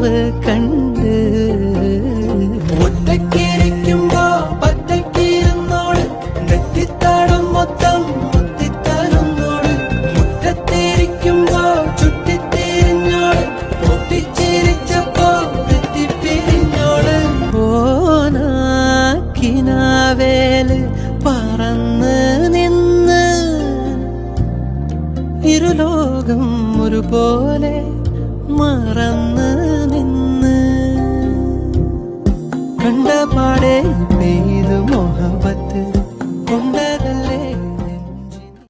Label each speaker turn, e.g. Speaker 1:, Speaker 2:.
Speaker 1: കിനാവ് കണ്ട് ഒറ്റക്കിരിക്കുമ്പോ പറ്റക്കിരുന്നോട് നെറ്റിത്താടം മൊത്തം മുത്തിത്തരുന്നോട് മുറ്റത്തിരിക്കുമ്പോ ചുറ്റിത്തിരിഞ്ഞോട് പൊട്ടിച്ചിരിച്ചപ്പോ തെറ്റിപ്പിരിഞ്ഞോട് കിനാവേല് പറന്ന് നിന്ന് ഇരുലോകം ഒരുപോലെ മറന്ന് നിന്ന് കണ്ടപാടെ പെയ്തു മൊഹബത്ത്